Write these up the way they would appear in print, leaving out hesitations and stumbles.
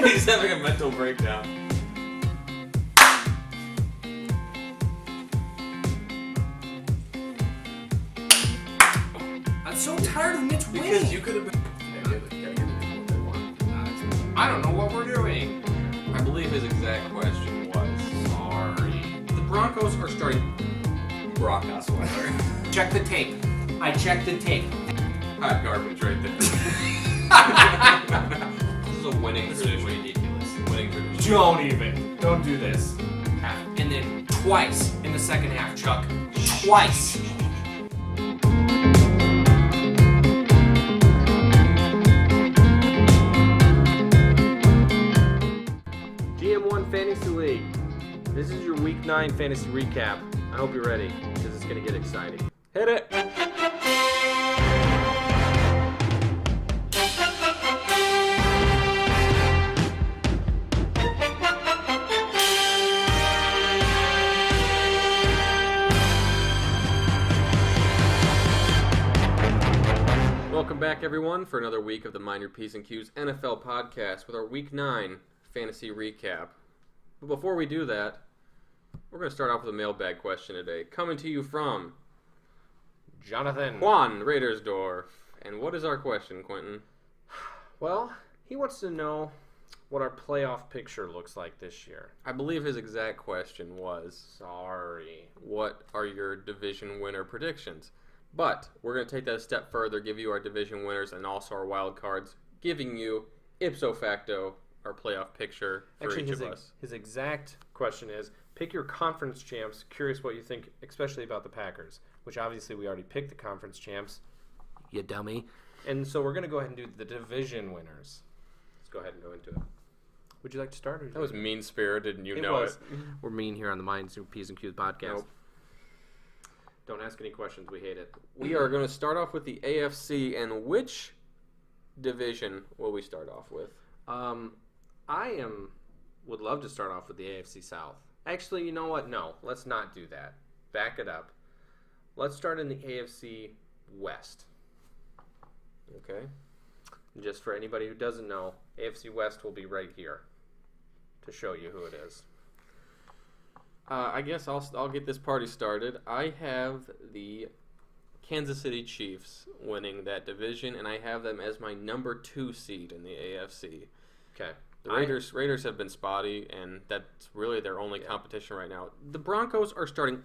He's having a mental breakdown. I'm so tired of Mitch winning. Because you could have been... I don't know what we're doing. I believe his exact question was... Sorry. The Broncos are starting... Brock Osweiler. Check the tape. I checked the tape. Hot garbage right there. This is a winning tradition. Ridiculous. Winning tradition. Don't do this. And then twice in the second half, Chuck. Twice. GM1 Fantasy League. This is your Week 9 fantasy recap. I hope you're ready, because it's going to get exciting. Hit it! Welcome back, everyone, for another week of the Mind Your P's and Q's NFL podcast with our Week 9 fantasy recap. But before we do that, we're going to start off with a mailbag question today. Coming to you from Jonathan. Juan Raidersdorf. And what is our question, Quinton? Well, he wants to know what our playoff picture looks like this year. I believe his exact question was, Sorry. what are your division winner predictions? But we're going to take that a step further, give you our division winners and also our wild cards, giving you, ipso facto, our playoff picture for Actually, each of us. His exact question is, pick your conference champs. Curious what you think, especially about the Packers, which obviously we already picked the conference champs. You dummy. And so we're going to go ahead and do the division winners. Let's go ahead and go into it. Would you like to start? Or That was mean-spirited, and you it know was. it. We're mean here on the Minds and P's and Q's podcast. Nope. Don't ask any questions. We hate it. We are going to start off with the AFC, and which division will we start off with? Would love to start off with the AFC South. Actually, you know what? No, let's not do that. Back it up. Let's start in the AFC West. Okay. Just for anybody who doesn't know, AFC West will be right here to show you who it is. I guess I'll get this party started. I have the Kansas City Chiefs winning that division, and I have them as my number 2 seed in the AFC. Okay. The Raiders have been spotty, and that's really their only competition right now. The Broncos are starting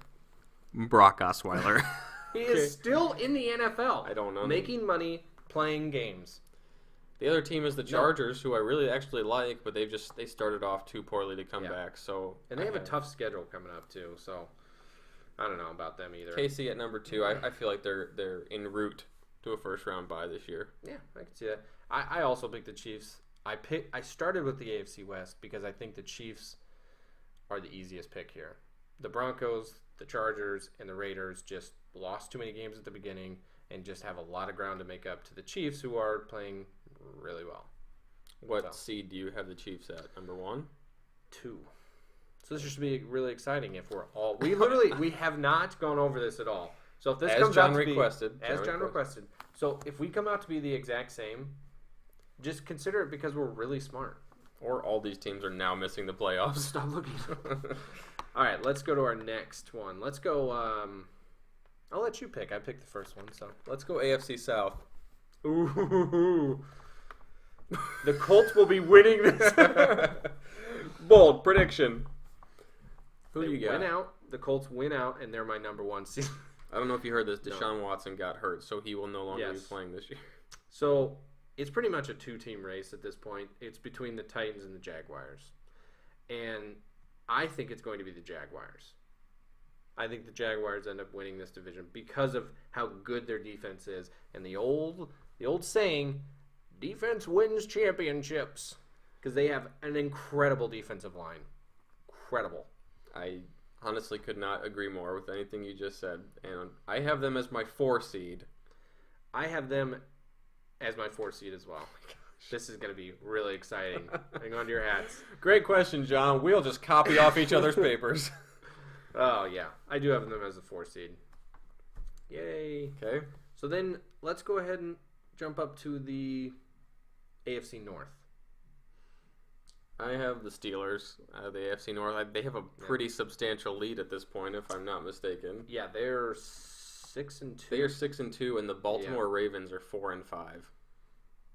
Brock Osweiler. He is still in the NFL. I don't know. Making money playing games. The other team is the Chargers, who I really actually like, but they started off too poorly to come Yeah. back. So And they have a tough schedule coming up, too. So I don't know about them either. KC at number 2. I feel like they're en route to a first-round bye this year. Yeah, I can see that. I also picked the Chiefs. I started with the AFC West because I think the Chiefs are the easiest pick here. The Broncos, the Chargers, and the Raiders just lost too many games at the beginning and just have a lot of ground to make up to the Chiefs, who are playing really well. What seed do you have the Chiefs at? Number 1? 2. So this should be really exciting if we're all... We have not gone over this at all. So if this As comes John out to requested. be... As John requested. So if we come out to be the exact same, just consider it because we're really smart. Or all these teams are now missing the playoffs. Stop looking. All right, let's go to our next one. Let's go... I'll let you pick. I picked the first one, so... Let's go AFC South. Ooh. The Colts will be winning this. Bold prediction. Who do you Win got? out. The Colts win out, and they're my number 1 seed. I don't know if you heard this. Deshaun Watson got hurt, so he will no longer be Yes. playing this year. So it's pretty much a 2-team race at this point. It's between the Titans and the Jaguars. And I think it's going to be the Jaguars. I think the Jaguars end up winning this division because of how good their defense is. And the old saying, defense wins championships. Because they have an incredible defensive line. Incredible. I honestly could not agree more with anything you just said. And I have them as my 4 seed. I have them as my 4 seed as well. This is going to be really exciting. Hang on to your hats. Great question, John. We'll just copy off each other's papers. Oh, yeah. I do have them as a 4 seed. Yay. Okay. So then let's go ahead and jump up to the AFC North. I have the Steelers out of the AFC North. They have a pretty substantial lead at this point, if I'm not mistaken. Yeah, they're 6-2. They are 6-2, and the Baltimore Ravens are 4-5.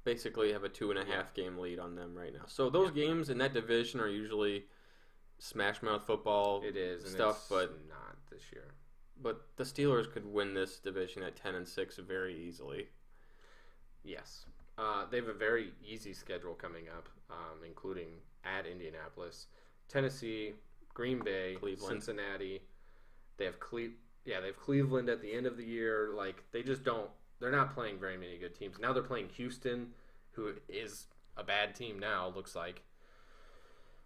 Basically, have a 2.5 game lead on them right now. So those games in that division are usually smash mouth football. It is stuff, and it's but not this year. But the Steelers could win this division at 10-6 very easily. Yes. They have a very easy schedule coming up, including at Indianapolis, Tennessee, Green Bay, Cleveland. Cincinnati. They have Cleveland at the end of the year. Like, they just don't. They're not playing very many good teams. Now they're playing Houston, who is a bad team now, looks like.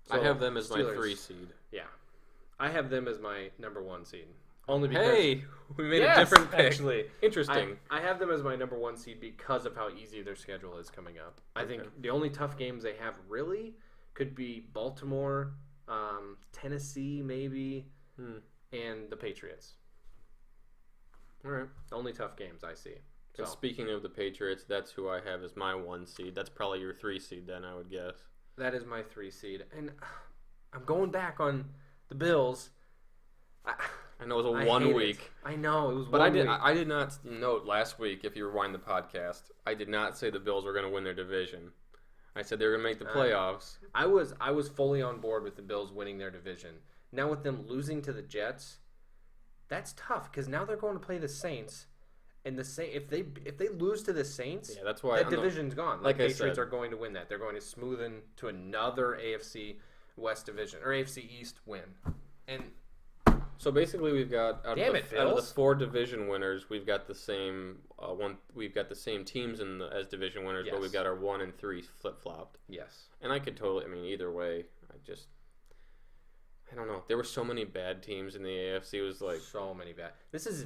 So, I have them as Steelers, my 3 seed. Yeah. I have them as my number 1 seed. Only because we made a different pick. Actually, Interesting. I have them as my number 1 seed because of how easy their schedule is coming up. I think the only tough games they have really could be Baltimore, Tennessee maybe, and the Patriots. All right. The only tough games I see. So. And speaking of the Patriots, that's who I have as my 1 seed. That's probably your 3 seed then, I would guess. That is my 3 seed. And I'm going back on the Bills. I know it was a 1 week. I know it was. But I did not note last week. If you rewind the podcast, I did not say the Bills were going to win their division. I said they were going to make the playoffs. I was fully on board with the Bills winning their division. Now with them losing to the Jets, that's tough because now they're going to play the Saints, and if they lose to the Saints, that's why that division's gone. Like Patriots I said, are going to win that. They're going to smoothen to another AFC West division or AFC East win, and. So basically, we've got out of the 4 division winners, we've got the same one. We've got the same teams as division winners, but we've got our 1 and 3 flip flopped. Yes, and I could totally. I mean, either way, I don't know. There were so many bad teams in the AFC. It was like so many bad. This is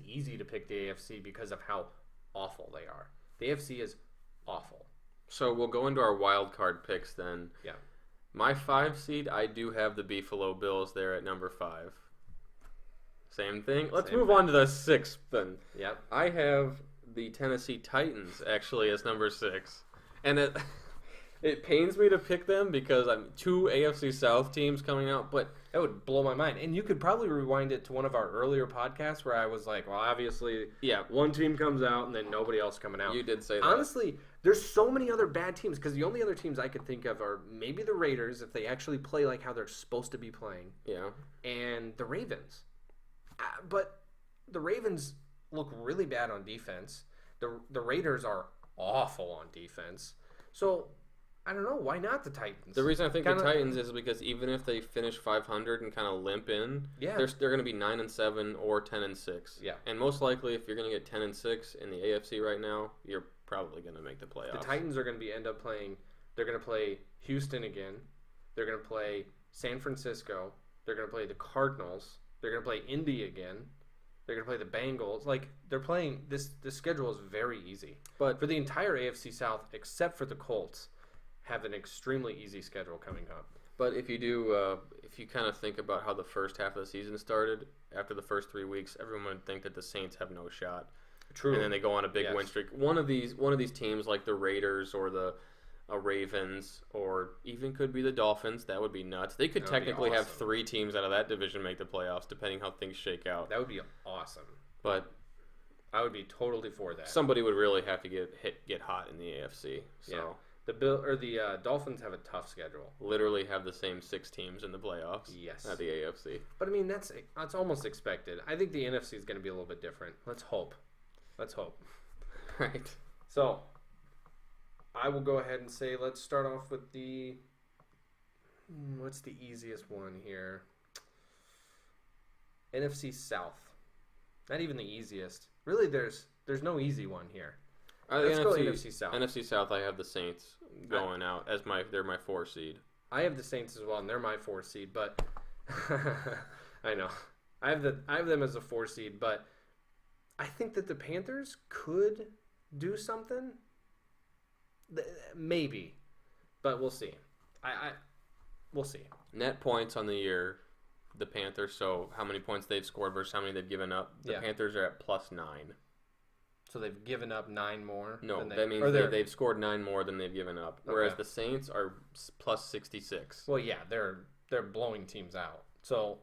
easy to pick the AFC because of how awful they are. The AFC is awful. So we'll go into our wild card picks then. Yeah. My 5 seed, I do have the Buffalo Bills there at number 5. Same thing. Let's move on to the 6th then. Yep. I have the Tennessee Titans actually as number 6. And it pains me to pick them because I'm 2 AFC South teams coming out, but that would blow my mind. And you could probably rewind it to one of our earlier podcasts where I was like, well, obviously, one team comes out and then nobody else coming out. You did say that. Honestly, there's so many other bad teams because the only other teams I could think of are maybe the Raiders if they actually play like how they're supposed to be playing. Yeah. And the Ravens. But the Ravens look really bad on defense. The Raiders are awful on defense. So, I don't know. Why not the Titans? The reason I think the Titans is because even if they finish 500 and kind of limp in, they're going to be 9-7 or 10-6. Yeah. And most likely, if you're going to get 10-6 in the AFC right now, you're probably going to make the playoffs. The Titans are going to end up playing. They're going to play Houston again. They're going to play San Francisco. They're going to play the Cardinals. They're going to play Indy again. They're going to play the Bengals. Like, they're playing – this schedule is very easy. But for the entire AFC South, except for the Colts, have an extremely easy schedule coming up. But if you kind of think about how the first half of the season started, after the first 3 weeks, everyone would think that the Saints have no shot. True. And then they go on a big win streak. One of these teams, like the Raiders or the Ravens, or even could be the Dolphins. That would be nuts. They could technically have 3 teams out of that division make the playoffs, depending how things shake out. That would be awesome. But I would be totally for that. Somebody would really have to get hot in the AFC. So the Dolphins have a tough schedule. Literally have the same 6 teams in the playoffs. Yes. At the AFC. But I mean that's almost expected. I think the NFC is going to be a little bit different. Let's hope. Right. So I will go ahead and say let's start off with what's the easiest one here? NFC South. Not even the easiest. Really, there's no easy one here. Let's go NFC South. NFC South, I have the Saints going out as they're my 4 seed. I have the Saints as well, and they're my 4 seed. But I know I have them as a 4 seed, but I think that the Panthers could do something. Maybe, but we'll see. We'll see. Net points on the year, the Panthers. So how many points they've scored versus how many they've given up. The Panthers are at +9. So they've given up 9 more? No, than that means they've scored 9 more than they've given up. Whereas the Saints are plus 66. Well, yeah, they're blowing teams out. So,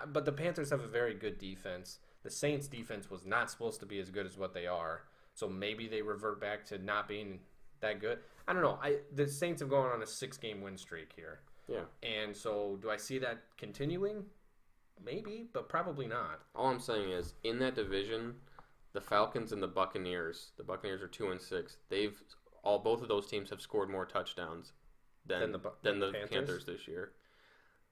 but the Panthers have a very good defense. The Saints' defense was not supposed to be as good as what they are. So maybe they revert back to not being that good. I don't know. The Saints have gone on a 6-game win streak here. Yeah. And so do I see that continuing? Maybe, but probably not. All I'm saying is, in that division, the Falcons and the Buccaneers are 2-6. Both of those teams have scored more touchdowns than the Panthers this year.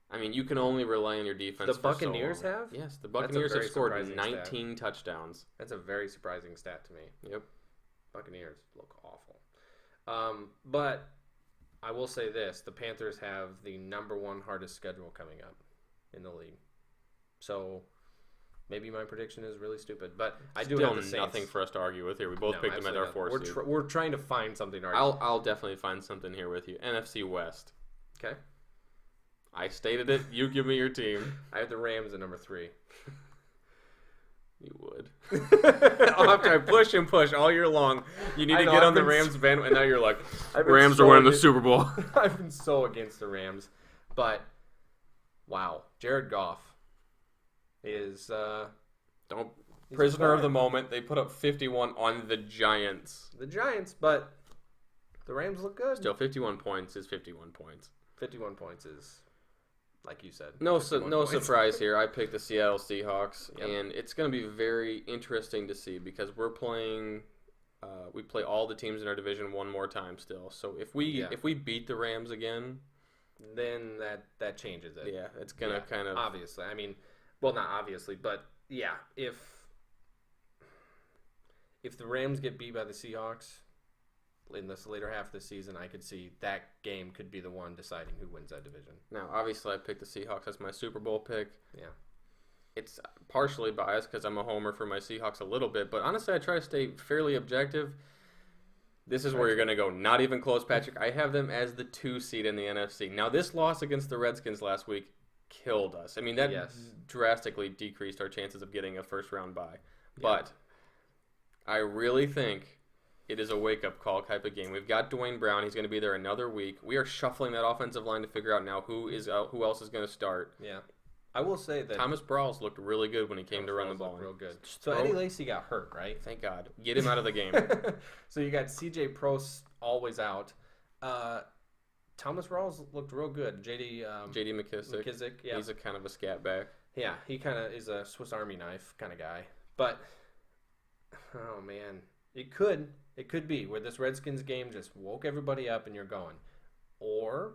I mean, you can only rely on your defense. The Buccaneers have? Yes, the Buccaneers have scored 19 touchdowns. That's a very surprising stat to me. Yep. Buccaneers look awful. But I will say this. The Panthers have the number 1 hardest schedule coming up in the league. So maybe my prediction is really stupid. But I do have the Saints. Nothing for us to argue with here. We both picked them at our 4 seed. We're trying to find something to argue. I'll definitely find something here with you. NFC West. Okay. I stated it. You give me your team. I have the Rams at number 3. You would. After I push and push all year long, you need to get on the Rams band, and now you're like, Rams are winning the Super Bowl. I've been so against the Rams. But, wow. Jared Goff is... prisoner of the moment. They put up 51 on the Giants. But the Rams look good. Still, 51 points is 51 points. 51 points is... Like you said. No surprise here. I picked the Seattle Seahawks, and it's going to be very interesting to see because we're playing. We play all the teams in our division one more time still. So if we beat the Rams again, then that changes it. Yeah, it's going to kind of obviously. I mean, well, not obviously, but yeah, if the Rams get beat by the Seahawks in this later half of the season, I could see that game could be the one deciding who wins that division. Now, obviously, I picked the Seahawks as my Super Bowl pick. Yeah. It's partially biased because I'm a homer for my Seahawks a little bit, but honestly, I try to stay fairly objective. This is where you're going to go. Not even close, Patrick. I have them as the 2 seed in the NFC. Now, this loss against the Redskins last week killed us. I mean, that drastically decreased our chances of getting a first-round bye. Yeah. But I really think it is a wake-up call type of game. We've got Dwayne Brown. He's going to be there another week. We are shuffling that offensive line to figure out now who else is going to start. Yeah. I will say that Thomas Brawls looked really good when he came to run the ball. Real good. So Eddie Lacy got hurt, right? Thank God. Get him out of the game. So you got C.J. Prost always out. Thomas Rawls looked real good. J.D. McKissick. Yeah. He's a kind of a scat back. Yeah, he kind of is a Swiss Army knife kind of guy. But, oh, man. It could be where this Redskins game just woke everybody up and you're going. Or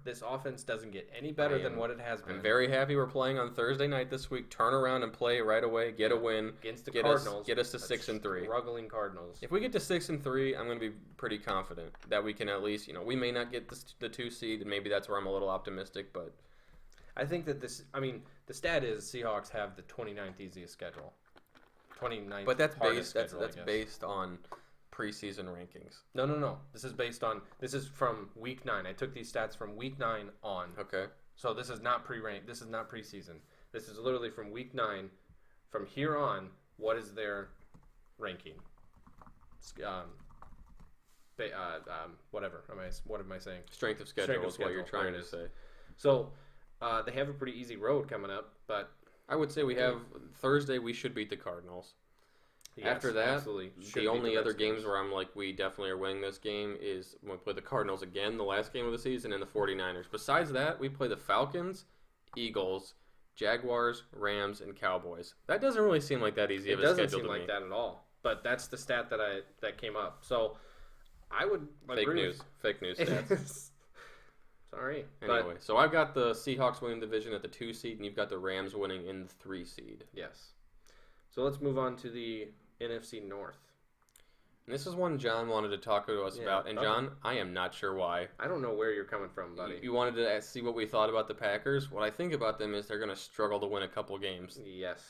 this offense doesn't get any better than what it has been. I'm very happy we're playing on Thursday night this week. Turn around and play right away. Get a win against the Cardinals. Get us to 6-3. Struggling Cardinals. If we get to 6-3, I'm going to be pretty confident that we can at least, we may not get the 2 seed, and maybe that's where I'm a little optimistic, but I think that the stat is Seahawks have the 29th easiest schedule. 29th. But that's based on preseason rankings. No. This is from week 9. I took these stats from week 9 on. Okay. So this is not pre-ranked. This is not preseason. This is literally from week 9. From here on, what is their ranking? Whatever. What am I saying? Strength of schedule is what you're trying to say. So they have a pretty easy road coming up, but I would say we have Thursday. We should beat the Cardinals. Yes, after that, absolutely. The only other games where I'm like, we definitely are winning this game is when we play the Cardinals again, the last game of the season, and the 49ers. Besides that, we play the Falcons, Eagles, Jaguars, Rams, and Cowboys. That doesn't really seem like that easy of a schedule to me. It doesn't seem like that at all. But that's the stat that came up. So I would agree. Fake news stats. Sorry. Anyway, so I've got the Seahawks winning the division at the 2 seed, and you've got the Rams winning in the 3 seed. Yes. So let's move on to the NFC North. And this is one John wanted to talk to us about. And John, I am not sure why. I don't know where you're coming from, buddy. You wanted to see what we thought about the Packers. What I think about them is they're going to struggle to win a couple games. Yes.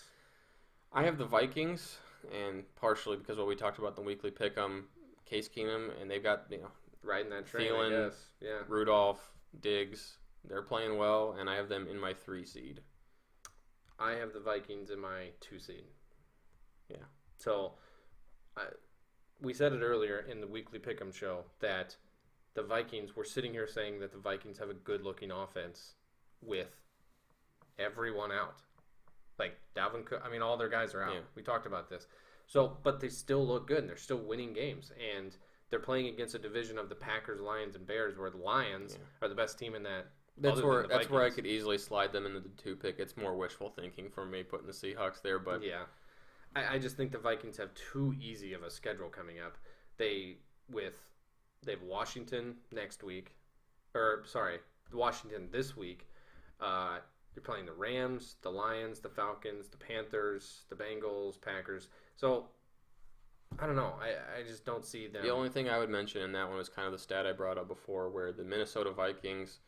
I have the Vikings, and partially because what we talked about in the weekly pick'em, Case Keenum, and they've got, riding that train, Thielen, I guess. Yeah. Rudolph, Diggs. They're playing well, and I have them in my 3 seed. I have the Vikings in my 2 seed. Yeah. So, we said it earlier in the weekly pick'em show that the Vikings, we're sitting here saying that the Vikings have a good-looking offense with everyone out. Like, Dalvin Cook, I mean, all their guys are out. Yeah. We talked about this. So, but they still look good, and they're still winning games. And they're playing against a division of the Packers, Lions, and Bears, where the Lions are the best team in that. That's where I could easily slide them into the 2 pick. It's more wishful thinking for me putting the Seahawks there, but yeah, I just think the Vikings have too easy of a schedule coming up. They have Washington next week, Washington this week. You're playing the Rams, the Lions, the Falcons, the Panthers, the Bengals, Packers. So I don't know. I just don't see them. The only thing I would mention in that one was kind of the stat I brought up before, where the Minnesota Vikings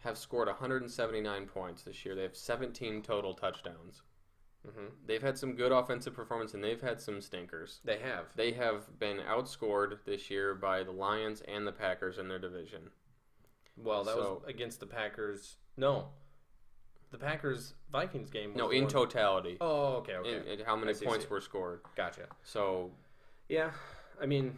have scored 179 points this year. They have 17 total touchdowns. Mm-hmm. They've had some good offensive performance, and they've had some stinkers. They have. They have been outscored this year by the Lions and the Packers in their division. Well, that was against the Packers. No. The Packers-Vikings game was in totality. Oh, okay. In how many points were scored. Gotcha. So, yeah, I mean,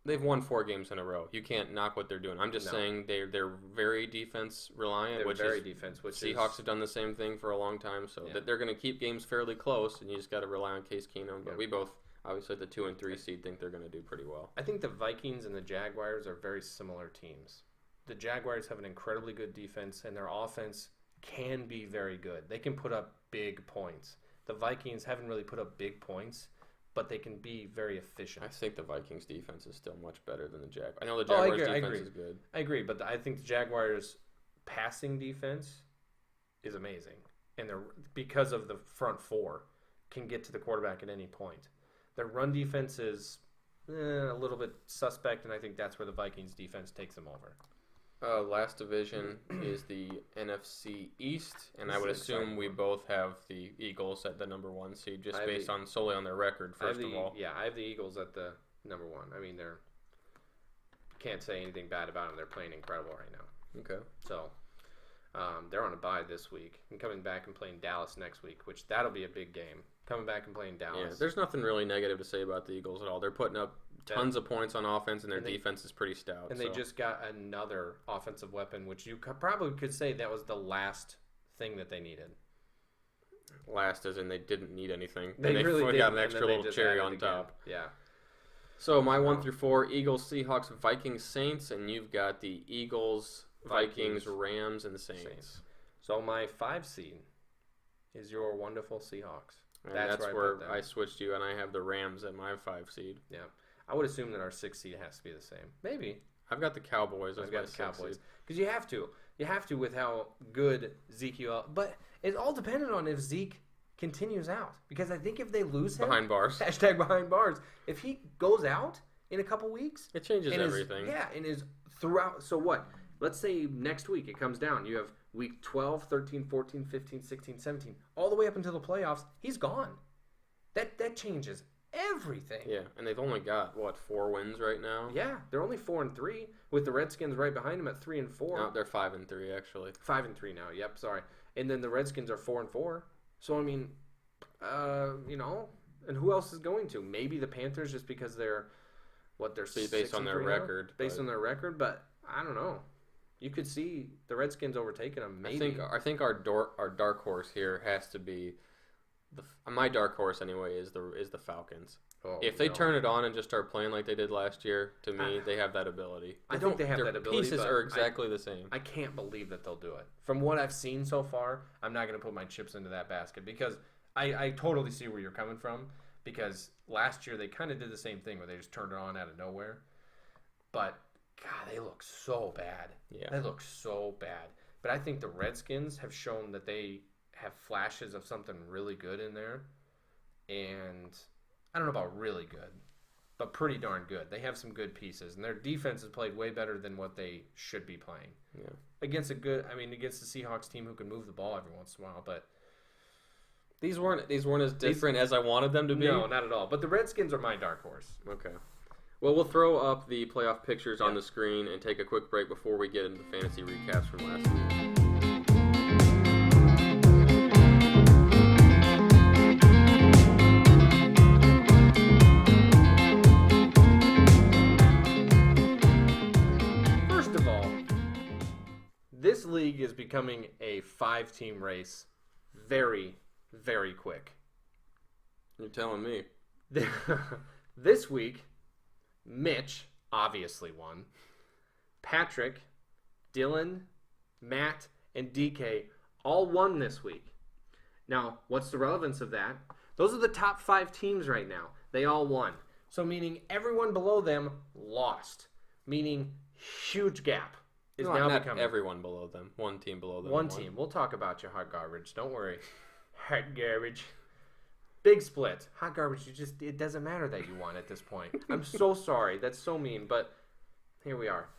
they've won 4 games in a row. You can't knock what they're doing. I'm just saying they're very defense reliant. Seahawks have done the same thing for a long time, so that they're going to keep games fairly close, and you just got to rely on Case Keenum. But we both, obviously, the 2 and 3 seed think they're going to do pretty well. I think the Vikings and the Jaguars are very similar teams. The Jaguars have an incredibly good defense, and their offense can be very good. They can put up big points. The Vikings haven't really put up big points, but they can be very efficient. I think the Vikings defense is still much better than the Jaguars. I know the Jaguars defense is good. I agree, but I think the Jaguars' passing defense is amazing, and they're because of the front 4 can get to the quarterback at any point. Their run defense is a little bit suspect, and I think that's where the Vikings defense takes them over. Last division is the NFC East, and I would assume we both have the Eagles at the number 1 seed, just based on solely on their record. First of all, yeah, I have the Eagles at the number 1. I mean, can't say anything bad about them. They're playing incredible right now. Okay. So, they're on a bye this week and coming back and playing Dallas next week, which that'll be a big game. Coming back and playing Dallas. Yeah, there's nothing really negative to say about the Eagles at all. They're putting up tons of points on offense, and their defense is pretty stout. And they just got another offensive weapon, which you probably could say that was the last thing that they needed. Last, as in they didn't need anything. They really got an extra little cherry on top. Yeah. So my 1 through 4: Eagles, Seahawks, Vikings, Saints, and you've got the Eagles, Vikings, Rams, and Saints. So my 5 seed is your wonderful Seahawks. And that's where I switched you, and I have the Rams at my 5 seed. Yeah. I would assume that our 6 seed has to be the same. Maybe. I've got the Cowboys. I've got the Cowboys. Because you have to. You have to with how good Zeke you are. But it's all dependent on if Zeke continues out. Because I think if they lose him. Behind bars. # behind bars. If he goes out in a couple weeks. It changes everything. And is throughout. So what? Let's say next week it comes down. You have week 12, 13, 14, 15, 16, 17. All the way up until the playoffs. He's gone. That changes everything. Yeah, and they've only got 4 wins right now. Yeah, they're only 4-3 with the Redskins right behind them at 3-4. No, they're 5-3 actually. 5-3 now. Yep, sorry. And then the Redskins are 4-4. So I mean, and who else is going to? Maybe the Panthers, just because they're based on their record. Based on their record, but I don't know. You could see the Redskins overtaking them. Maybe. I think our dark horse here has to be. My dark horse anyway is the Falcons. If they turn it on and just start playing like they did last year, to me they have that ability. I think they have that ability. Pieces are exactly the same. I can't believe that they'll do it. From what I've seen so far, I'm not going to put my chips into that basket because I totally see where you're coming from. Because last year they kind of did the same thing where they just turned it on out of nowhere. But God, they look so bad. Yeah, they look so bad. But I think the Redskins have shown that they have flashes of something really good in there, and I don't know about really good, but pretty darn good. They have some good pieces, and their defense has played way better than what they should be playing. Yeah, against the Seahawks team who can move the ball every once in a while, but these weren't as different as I wanted them to be. No, not at all. But the Redskins are my dark horse. Okay. Well, we'll throw up the playoff pictures on the screen and take a quick break before we get into the fantasy recaps from last week. league is becoming a 5-team race very, very quick. You're telling me. This week, Mitch obviously won. Patrick, Dylan, Matt, and DK all won this week. Now, what's the relevance of that? Those are the top 5 teams right now. They all won. So meaning everyone below them lost. Meaning huge gap is now not becoming. Everyone below them. One team below them. One team. We'll talk about your hot garbage. Don't worry. Hot garbage. Big split. Hot garbage, it doesn't matter that you won at this point. I'm so sorry. That's so mean, but here we are.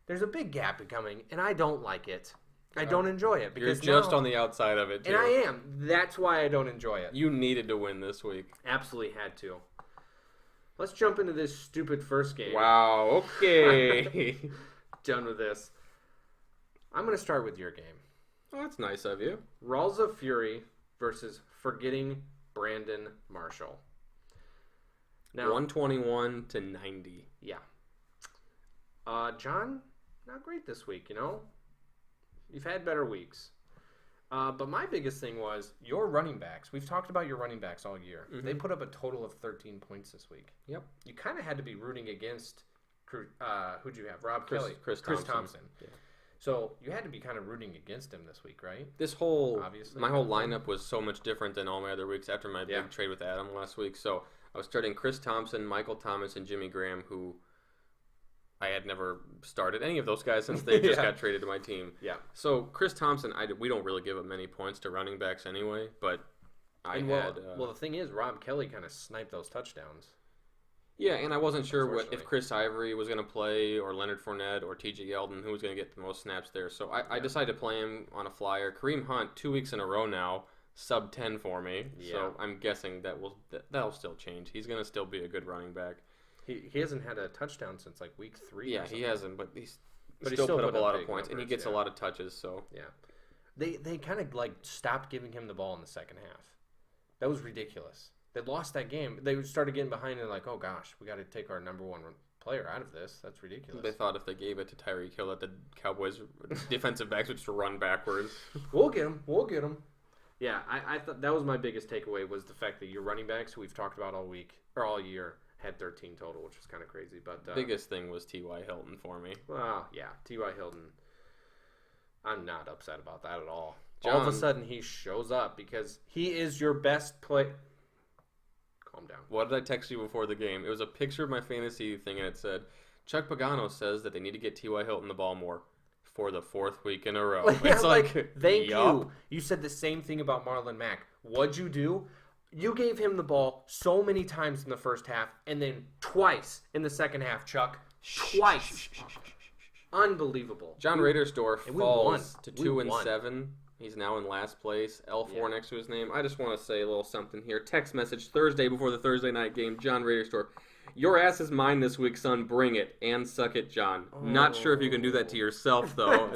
There's a big gap becoming, and I don't like it. I don't enjoy it. Because you're just on the outside of it, too. And I am. That's why I don't enjoy it. You needed to win this week. Absolutely had to. Let's jump into this stupid first game. Wow, okay. Done with this. I'm going to start with your game. Oh, that's nice of you. Rawls of Fury versus Forgetting Brandon Marshall. Now, 121 to 90. Yeah. John, not great this week, you know? You've had better weeks. But my biggest thing was your running backs. We've talked about your running backs all year. Mm-hmm. They put up a total of 13 points this week. Yep. You kind of had to be rooting against, who'd you have? Rob Chris- Kelly. Chris Thompson. Yeah. So you had to be kind of rooting against him this week, right? Obviously, my whole lineup was so much different than all my other weeks after my big trade with Adam last week. So I was starting Chris Thompson, Michael Thomas, and Jimmy Graham, who I had never started any of those guys since they just got traded to my team. Yeah. So Chris Thompson, we don't really give up many points to running backs anyway, but well, the thing is, Rob Kelly kind of sniped those touchdowns. Yeah, and I wasn't sure if Chris Ivory was going to play or Leonard Fournette or T.J. Yeldon, who was going to get the most snaps there. So I decided to play him on a flyer. Kareem Hunt, 2 weeks in a row now, sub 10 for me. Yeah. So I'm guessing that'll still change. He's going to still be a good running back. He hasn't had a touchdown since like week 3. Yeah, he hasn't, but he still put up a lot of numbers, points, and he gets a lot of touches. So yeah, they kind of like stopped giving him the ball in the second half. That was ridiculous. They lost that game. They started getting behind and like, oh gosh, we got to take our number one player out of this. That's ridiculous. They thought if they gave it to Tyreek Hill that the Cowboys defensive backs would just run backwards. We'll get him. Yeah, I thought that was my biggest takeaway was the fact that your running backs, who we've talked about all week or all year, had 13 total, which was kind of crazy. But biggest thing was T.Y. Hilton for me. Well, yeah, T.Y. Hilton. I'm not upset about that at all. John, all of a sudden, he shows up because he is your best player. Calm down. What did I text you before the game? It was a picture of my fantasy thing, and it said, Chuck Pagano says that they need to get T.Y. Hilton the ball more for the 4th week in a row. It's like thank you. You said the same thing about Marlon Mack. What'd you do? You gave him the ball so many times in the first half, and then twice in the second half, Chuck. Twice. Unbelievable. John Radersdorf falls to 2-7. 2-7. He's now in last place. L4 next to his name. I just want to say a little something here. Text message Thursday before the Thursday night game. John Radersdorf. Your ass is mine this week, son. Bring it. And suck it, John. Not sure if you can do that to yourself, though.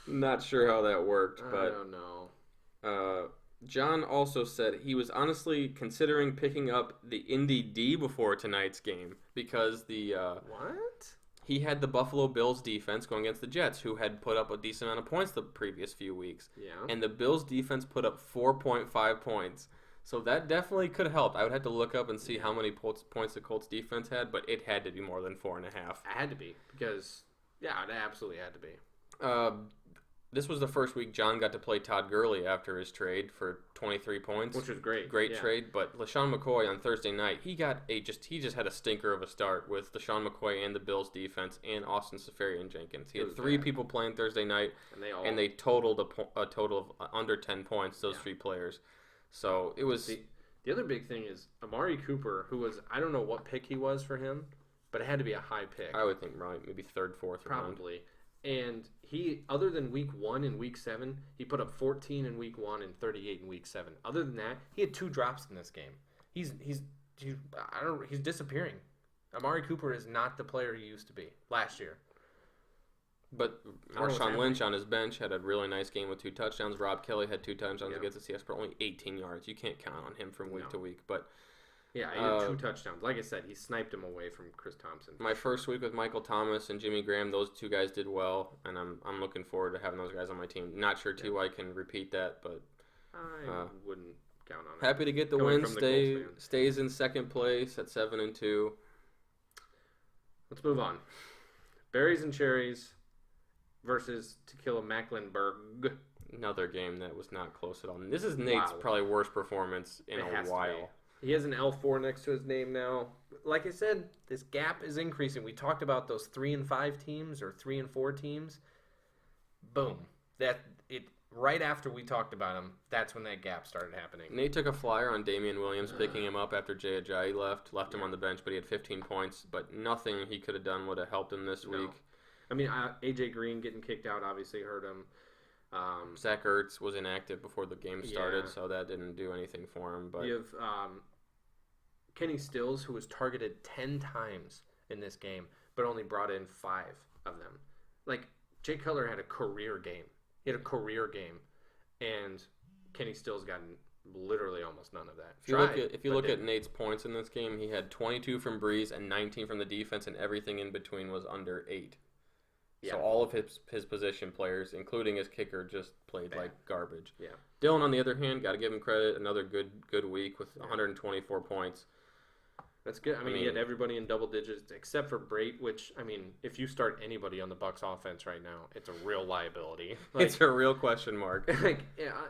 Not sure how that worked. But I don't know. John also said he was honestly considering picking up the Indy D before tonight's game because What? He had the Buffalo Bills defense going against the Jets, who had put up a decent amount of points the previous few weeks. Yeah. And the Bills defense put up 4.5 points. So that definitely could have helped. I would have to look up and see how many points the Colts defense had, but it had to be more than 4.5. It had to be because, it absolutely had to be. This was the first week John got to play Todd Gurley after his trade for 23 points. Which was great. Great trade, but LaShawn McCoy on Thursday night, he just had a stinker of a start with LaShawn McCoy and the Bills defense and Austin Seferian-Jenkins. He had 3 people playing Thursday night, and they totaled a total of under 10 points, those 3 players. So it was... The other big thing is Amari Cooper, who was, I don't know what pick he was for him, but it had to be a high pick. I would think maybe 3rd, 4th. Probably. Round. And he, other than week 1 and week 7, he put up 14 in week 1 and 38 in week 7. Other than that, he had 2 drops in this game. He's disappearing. Amari Cooper is not the player he used to be last year. But Marshawn Lynch on his bench had a really nice game with 2 touchdowns. Rob Kelly had 2 touchdowns against the Seahawks, but only 18 yards. You can't count on him from week to week. But Yeah, he had 2 touchdowns. Like I said, he sniped him away from Chris Thompson. My first week with Michael Thomas and Jimmy Graham, those 2 guys did well, and I'm looking forward to having those guys on my team. Not sure T.Y. can repeat that, but I wouldn't count on it. happy to get the Coming win. from the Colts fan. Stays in second place at 7-2. Let's move on. Berries and Cherries versus Tequila Mecklenburg. Another game that was not close at all. And this is Nate's probably worst performance in a while. He has an L4 next to his name now. Like I said, this gap is increasing. We talked about those 3-5 teams or 3-4 teams. Boom. Right after we talked about them, that's when that gap started happening. Nate took a flyer on Damian Williams picking him up after Jay Ajayi left him on the bench, but he had 15 points. But nothing he could have done would have helped him this week. I mean, AJ Green getting kicked out obviously hurt him. Zach Ertz was inactive before the game started, so that didn't do anything for him. But you have Kenny Stills, who was targeted 10 times in this game, but only brought in 5 of them. Like, Jay Cutler had a career game. He had a career game, and Kenny Stills got literally almost none of that. If you look at Nate's points in this game, he had 22 from Breeze and 19 from the defense, and everything in between was under 8. Yeah. So all of his position players, including his kicker, just played like garbage. Yeah. Dylan, on the other hand, got to give him credit. Another good week with 124 points. That's good. I mean, he had everybody in double digits except for Brait, which, I mean, if you start anybody on the Bucs offense right now, it's a real liability. It's a real question mark.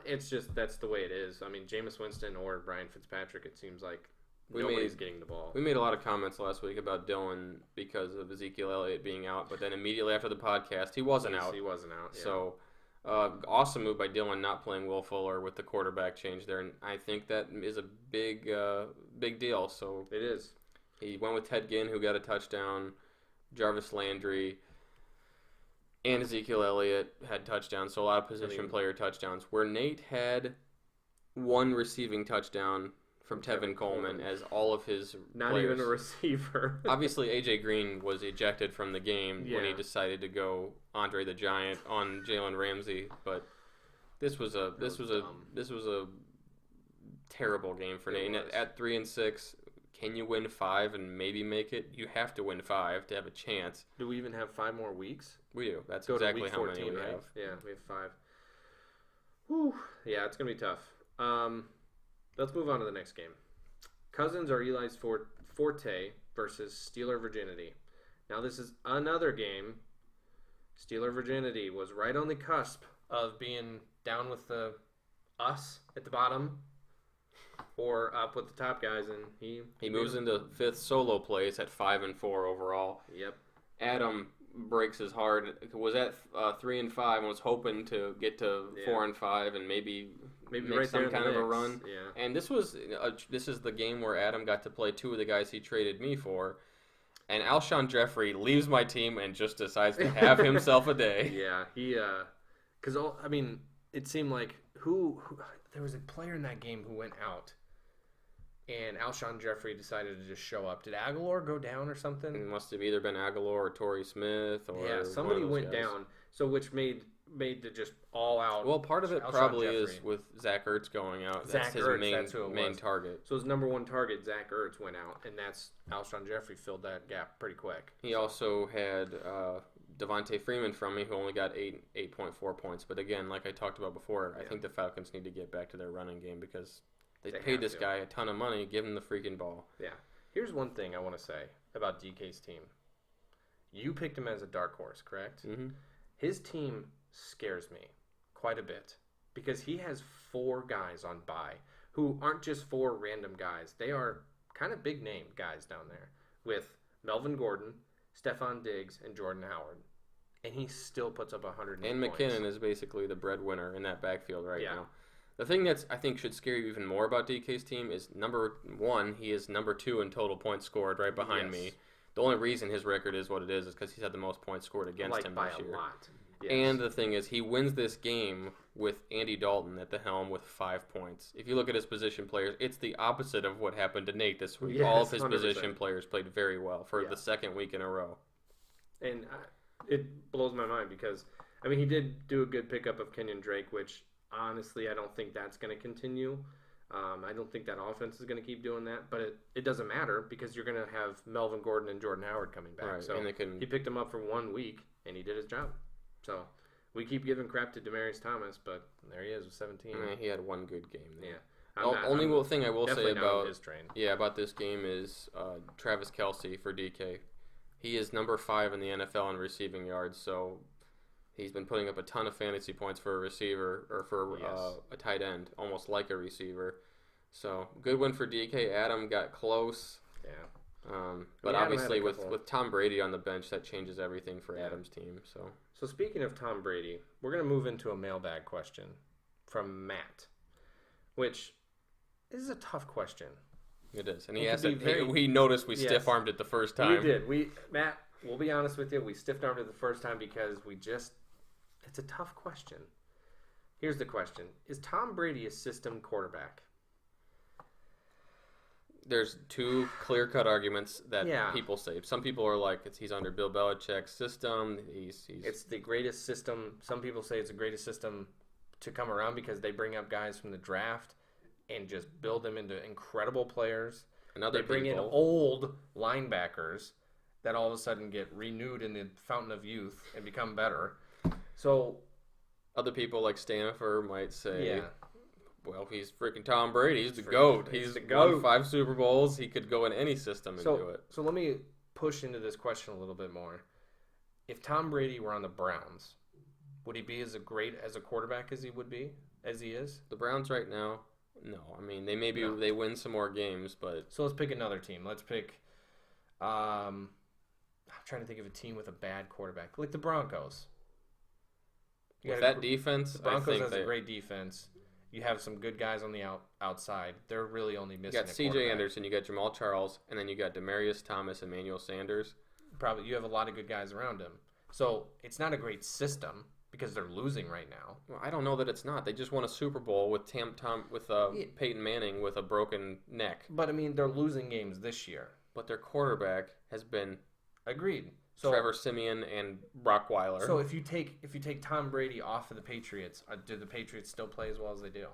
It's just that's the way it is. I mean, Jameis Winston or Brian Fitzpatrick, it seems like nobody's getting the ball. We made a lot of comments last week about Dylan because of Ezekiel Elliott being out, but then immediately after the podcast, he wasn't out. He wasn't out, yeah. So, awesome move by Dylan not playing Will Fuller with the quarterback change there, and I think that is a big deal. So it is. He went with Ted Ginn, who got a touchdown. Jarvis Landry and Ezekiel Elliott had touchdowns, so a lot of position player touchdowns. Where Nate had one receiving touchdown from Tevin Coleman as all of his Not players. even a receiver. Obviously, AJ Green was ejected from the game when he decided to go Andre the Giant on Jalen Ramsey, but this was a terrible game for Nate. At 3-6, can you win 5 and maybe make it? You have to win 5 to have a chance. Do we even have 5 more weeks? We do. That's Go exactly to how week 14, many we right? have. Yeah, we have 5. Whew. Yeah, it's gonna be tough. Let's move on to the next game. Cousins or Eli's Forte versus Steeler Virginity. Now this is another game. Steeler Virginity was right on the cusp of being down with the us at the bottom or up with the top guys, and he moves into 5th solo place at 5-4 overall. Yep. Adam breaks his heart. Was at 3-5 and was hoping to get to 4-5 and maybe make right some kind of a run. Yeah. And this is the game where Adam got to play 2 of the guys he traded me for. And Alshon Jeffrey leaves my team and just decides to have himself a day. Yeah, he because I mean, it seemed like who there was a player in that game who went out, and Alshon Jeffrey decided to just show up. Did Aguilar go down or something? It must have either been Aguilar or Torrey Smith or somebody one of those went guys. down. So which made the just all out. Well, part of it Alshon probably Jeffrey. is with Zach Ertz going out. Zach That's his Ertz, that's who it main was. target. So his number 1 target, Zach Ertz, went out, and that's Alshon Jeffrey filled that gap pretty quick. He also had Devontae Freeman from me, who only got 8.4 points. But again, like I talked about before, I think the Falcons need to get back to their running game because they paid this guy a ton of money. Give him the freaking ball. Yeah. Here's one thing I want to say about DK's team. You picked him as a dark horse, correct? Mm-hmm. His team scares me quite a bit because he has 4 guys on bye who aren't just 4 random guys. They are kind of big name guys down there with Melvin Gordon, Stephon Diggs, and Jordan Howard. And he still puts up 100 And points. McKinnon is basically the breadwinner in that backfield right now. The thing that's I think should scare you even more about DK's team is number 1, he is number 2 in total points scored right behind me. The only reason his record is what it is because he's had the most points scored against him by this year. a lot. Yes. And the thing is, he wins this game with Andy Dalton at the helm with 5 points. If you look at his position players, it's the opposite of what happened to Nate this week. Yes, all of his 100%. position players played very well for the second week in a row. And it blows my mind because, I mean, he did do a good pickup of Kenyon Drake, which honestly I don't think that's going to continue. I don't think that offense is going to keep doing that, but it doesn't matter because you're going to have Melvin Gordon and Jordan Howard coming back. Right, So and he picked him up for 1 week, and he did his job. So we keep giving crap to Demaryius Thomas, but there he is with 17. He had one good game. Though. Yeah. Only thing I will say about his train. about this game is Travis Kelce for DK. He is number 5 in the NFL in receiving yards, so he's been putting up a ton of fantasy points for a receiver or for a tight end, almost like a receiver. So good win for DK. Adam got close. Yeah. But obviously with Tom Brady on the bench, that changes everything for Adam's team. So speaking of Tom Brady, we're going to move into a mailbag question from Matt, which is a tough question. It is. And he asked it. We noticed we stiff-armed it the first time. We did. Matt, we'll be honest with you. We stiff-armed it the first time because it's a tough question. Here's the question. Is Tom Brady a system quarterback? There's two clear-cut arguments that people say. Some people are like, he's under Bill Belichick's system. It's the greatest system. Some people say it's the greatest system to come around because they bring up guys from the draft and just build them into incredible players. They bring in old linebackers that all of a sudden get renewed in the fountain of youth and become better. So other people like Stanifer might say, well, he's freaking Tom Brady. He's the GOAT. He's won 5 Super Bowls. He could go in any system and do it. So let me push into this question a little bit more. If Tom Brady were on the Browns, would he be as great as a quarterback as he is? The Browns right now, no. I mean, they win some more games, but... So let's pick another team. Let's pick... I'm trying to think of a team with a bad quarterback. Like the Broncos. With that defense, the Broncos has a great defense. You have some good guys on the outside. They're really only missing. You got C.J. Anderson, you got Jamal Charles, and then you got Demaryius Thomas, Emmanuel Sanders. Probably you have a lot of good guys around him. So it's not a great system because they're losing right now. Well, I don't know that it's not. They just won a Super Bowl with Peyton Manning with a broken neck. But I mean, they're losing games this year. But their quarterback has been agreed. So Trevor Siemian and Brockweiler. So if you take Tom Brady off of the Patriots, do the Patriots still play as well as they do?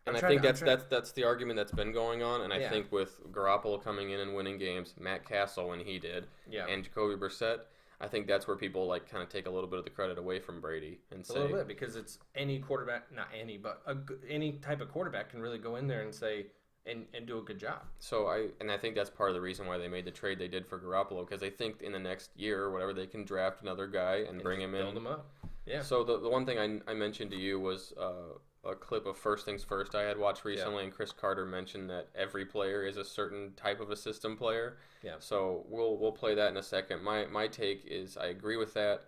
And I think that's the argument that's been going on. And I think with Garoppolo coming in and winning games, Matt Castle when he did, and Jacoby Brissett, I think that's where people like kind of take a little bit of the credit away from Brady and say a little bit because it's any quarterback, not any, but any type of quarterback can really go in there and say. And do a good job. So I think that's part of the reason why they made the trade they did for Garoppolo because they think in the next year or whatever they can draft another guy and bring him in. Build him up. Yeah. So the one thing I mentioned to you was a clip of First Things First I had watched recently, and Chris Carter mentioned that every player is a certain type of a system player. Yeah. So we'll play that in a second. My take is I agree with that.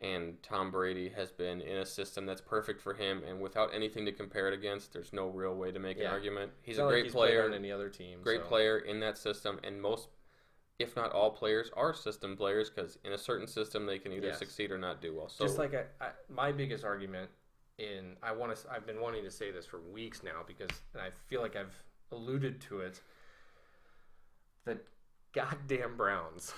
And Tom Brady has been in a system that's perfect for him, and without anything to compare it against, there's no real way to make an argument. He's a great player on any other team. Player in that system, and most, if not all players, are system players because in a certain system they can either succeed or not do well. So just like my biggest argument I've been wanting to say this for weeks now and I feel like I've alluded to it. The goddamn Browns.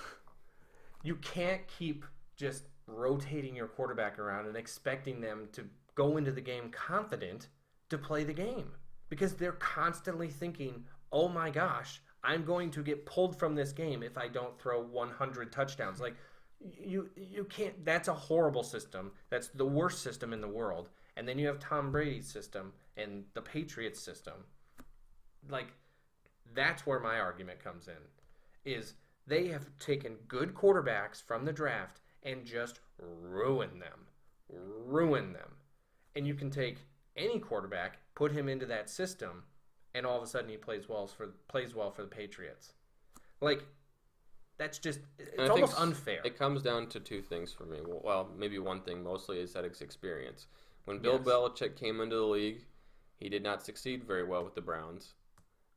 You can't keep just rotating your quarterback around and expecting them to go into the game confident to play the game because they're constantly thinking, oh my gosh, I'm going to get pulled from this game if I don't throw 100 touchdowns. Like you can't. That's a horrible system. That's the worst system in the world. And then you have Tom Brady's system and the Patriots system. Like that's where my argument comes in is they have taken good quarterbacks from the draft and just ruin them. And you can take any quarterback, put him into that system, and all of a sudden he plays well for the Patriots. Like that's just it's almost unfair. It comes down to two things for me. Well, maybe one thing mostly is that it's experience. When Bill Belichick came into the league, he did not succeed very well with the Browns.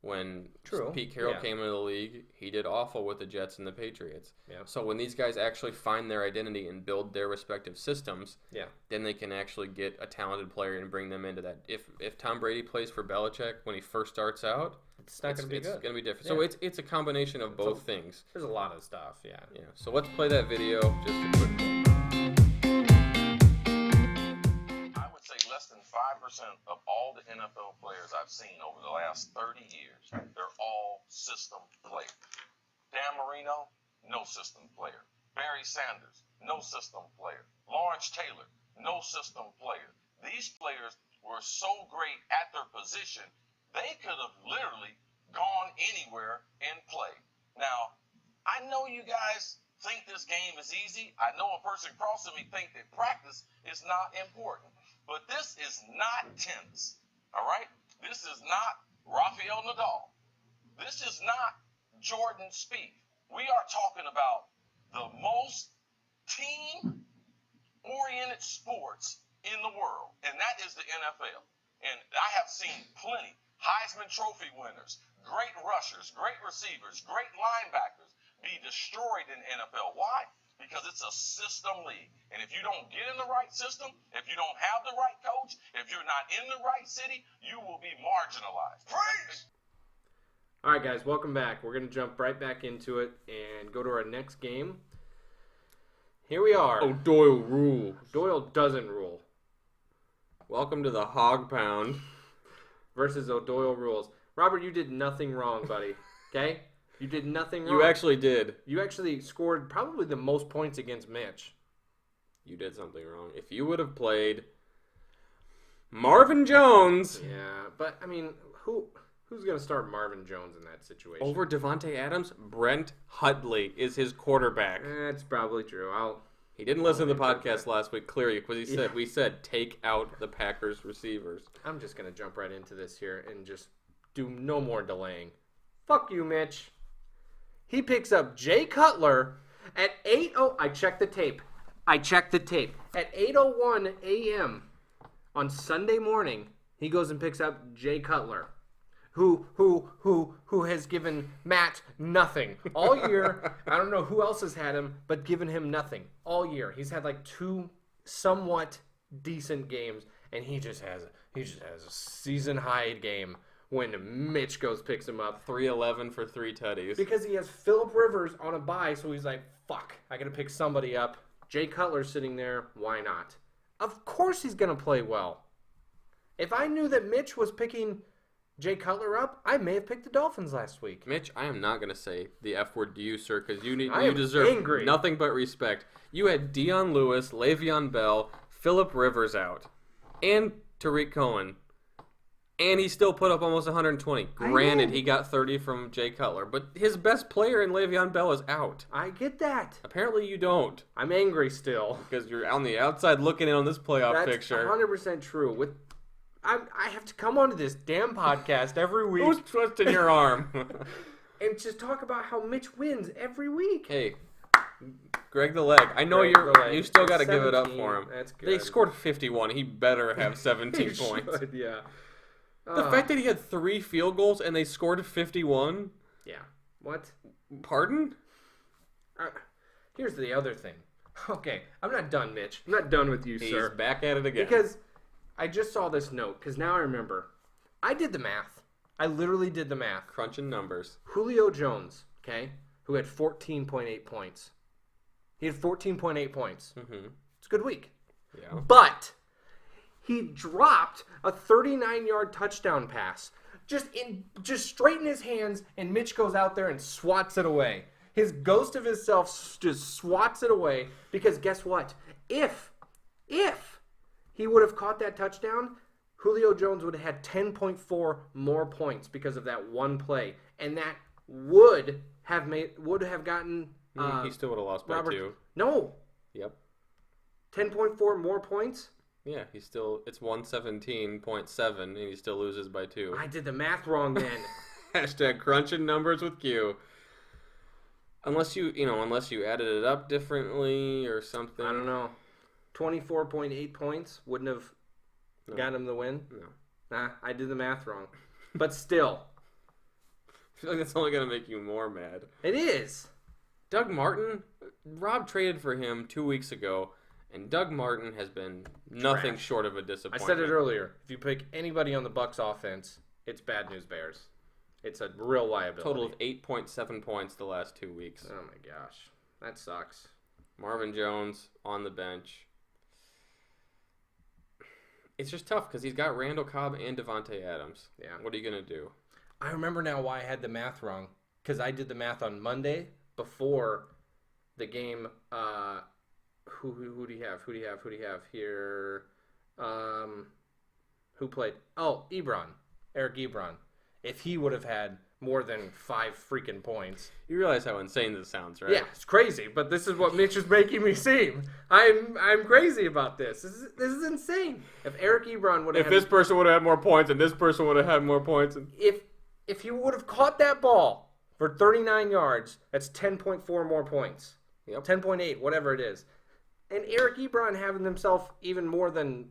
When Pete Carroll came into the league, he did awful with the Jets and the Patriots. Yeah. So when these guys actually find their identity and build their respective systems, then they can actually get a talented player and bring them into that. If Tom Brady plays for Belichick when he first starts out, it's not going to be good. It's going to be different. Yeah. So it's a combination of both things. There's a lot of stuff, yeah. So let's play that video just a quick. I would say less less than 5% of all the NFL players I've seen over the last 30 years. They're all system players. Dan Marino, no system player. Barry Sanders, no system player. Lawrence Taylor, no system player. These players were so great at their position, they could have literally gone anywhere and played. Now, I know you guys think this game is easy. I know a person crossing me think that practice is not important. But this is not tennis, all right? This is not Rafael Nadal. This is not Jordan Spieth. We are talking about the most team-oriented sports in the world, and that is the NFL. And I have seen plenty Heisman Trophy winners, great rushers, great receivers, great linebackers be destroyed in NFL. Why? Because it's a system league. And if you don't get in the right system, if you don't have the right coach, if you're not in the right city, you will be marginalized. Praise! All right, guys, welcome back. We're going to jump right back into it and go to our next game. Here we are. Oh, Doyle rules. Doyle doesn't rule. Welcome to the Hog Pound. Versus O'Doyle rules. Robert, you did nothing wrong, buddy. Okay? You did nothing wrong. You actually did. You actually scored probably the most points against Mitch. You did something wrong. If you would have played Marvin Jones Yeah, but, I mean, who's going to start Marvin Jones in that situation? over Devontae Adams, Brent Hundley is his quarterback. That's probably true. He didn't listen to the podcast last week, clearly, because we said take out the Packers receivers. I'm just going to jump right into this here and just do no more delaying. Fuck you, Mitch. He picks up Jay Cutler at 8:00. I checked the tape. At 8:01 a.m. on Sunday morning, he goes and picks up Jay Cutler, who has given Matt nothing all year. I don't know who else has had him, but given him nothing all year. He's had like 2 somewhat decent games, and he just has a season high game when Mitch picks him up. 311 for 3 tutties. Because he has Phillip Rivers on a bye, so he's like, fuck, I gotta pick somebody up. Jay Cutler's sitting there, why not? Of course he's gonna play well. If I knew that Mitch was picking Jay Cutler up, I may have picked the Dolphins last week. Mitch, I am not going to say the F word to you, sir, because you am deserve angry. nothing but respect. You had Deion Lewis, Le'Veon Bell, Phillip Rivers out, and Tariq Cohen. And he still put up almost 120. Granted, he got 30 from Jay Cutler, but his best player in Le'Veon Bell is out. I get that. Apparently you don't, I'm angry still. because you're on the outside looking in on this playoff That's picture. 100% true. I have to come onto this damn podcast every week Who's twisting your arm? and just talk about how Mitch wins every week. Hey, Greg the Leg. I know Greg the Leg. you still got to give it up 17, for him. that's They good. scored 51. He better have 17 He points. should, yeah. The fact that he had 3 field goals and they scored 51? Yeah. What? Pardon? Here's the other thing. Okay, I'm not done, Mitch. I'm not done with you, He's sir. back at it again. Because I just saw this note, because now I remember. I did the math. I literally did the math. Crunching numbers. Julio Jones, okay, who had 14.8 points. He had 14.8 points. Mm-hmm. It's a good week. Yeah. But he dropped a 39-yard touchdown pass. Just straight in his hands, and Mitch goes out there and swats it away. His ghost of himself just swats it away because guess what? If he would have caught that touchdown, Julio Jones would have had 10.4 more points because of that one play, and that would have gotten. He still would have lost by 2. No. Yep. 10.4 more points. Yeah, it's 117.7 and he still loses by 2. I did the math wrong then. Hashtag crunching numbers with Q. Unless you added it up differently or something. I don't know. 24.8 points wouldn't have gotten him the win. No. Nah, I did the math wrong. But still. I feel like that's only going to make you more mad. It is. Doug Martin, Rob traded for him 2 weeks ago, and Doug Martin has been nothing Trash. short of a I disappointment. said it earlier. If you pick anybody on the Bucs offense, it's bad news Bears. It's a real liability. Total of 8.7 points the last 2 weeks. Oh my gosh. That sucks. Marvin Jones on the bench. It's just tough because he's got Randall Cobb and Devontae Adams. Yeah. What are you going to do? I remember now why I had the math wrong. Because I did the math on Monday before the game. Who do you have? Who do you have here? Who played? Oh, Eric Ebron. If he would have had more than 5 freaking points. You realize how insane this sounds, right? Yeah, it's crazy, but this is what Mitch is making me seem. I'm crazy about this. This is insane. If Eric Ebron would have If this person would have had more points and this person would have had more points. if he would have caught that ball for 39 yards, that's 10.4 more points. Yep. 10.8, whatever it is. And Eric Ebron having himself even more than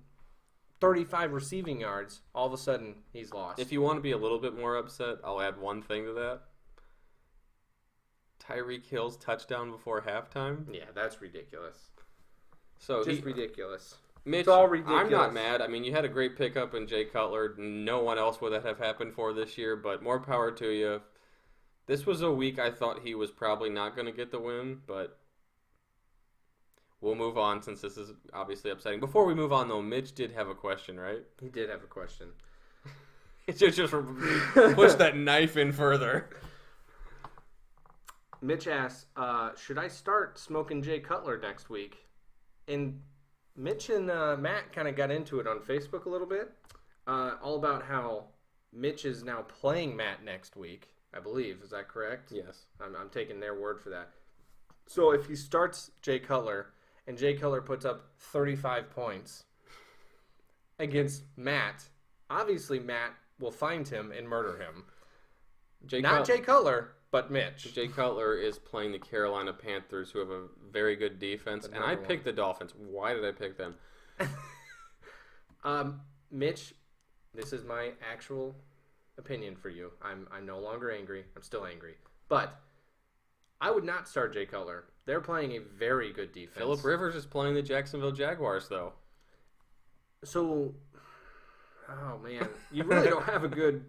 35 receiving yards, all of a sudden he's lost. If you want to be a little bit more upset, I'll add one thing to that. Tyreek Hill's touchdown before halftime. Yeah, that's ridiculous. So Just ridiculous. Mitch, It's all ridiculous. I'm not mad. I mean, you had a great pickup in Jay Cutler. No one else would that have happened for this year, but more power to you. This was a week I thought he was probably not going to get the win, but we'll move on since this is obviously upsetting. Before we move on, though, Mitch did have a question, right? He did have a question. It's just push that knife in further. Mitch asks, should I start smoking Jay Cutler next week? And Mitch and Matt kind of got into it on Facebook a little bit. All about how Mitch is now playing Matt next week, I believe. Is that correct? Yes. I'm taking their word for that. So if he starts Jay Cutler and Jay Cutler puts up 35 points against Matt, obviously Matt will find him and murder him. Jay Cutler, but Mitch. Jay Cutler is playing the Carolina Panthers, who have a very good defense, and I picked the Dolphins. Why did I pick them? Mitch, this is my actual opinion for you. I'm no longer angry. I'm still angry. But I would not start Jay Cutler. They're playing a very good defense. Phillip Rivers is playing the Jacksonville Jaguars, though. So, oh man, you really don't have a good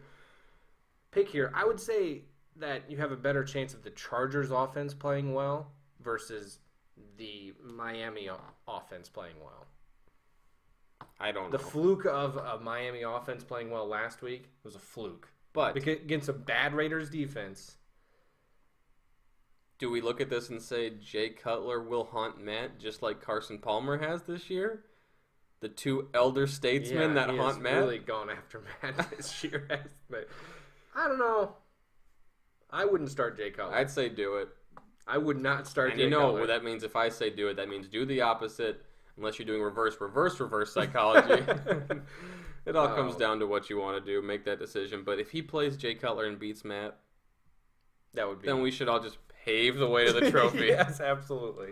pick here. I would say that you have a better chance of the Chargers offense playing well versus the Miami offense playing well. I don't know. The fluke of a Miami offense playing well last week was a fluke. But Against a bad Raiders defense. do we look at this and say Jay Cutler will haunt Matt just like Carson Palmer has this year? The two elder statesmen that haunt Matt? He has really gone after Matt this year. But I don't know. I wouldn't start Jay Cutler. I'd say do it. I would not start And Jay you know Cutler. what that means. If I say do it, that means do the opposite. Unless you're doing reverse psychology. It all comes down to what you want to do. Make that decision. But if he plays Jay Cutler and beats Matt, That would be. then we should all just pave the way to the trophy. Yes, absolutely.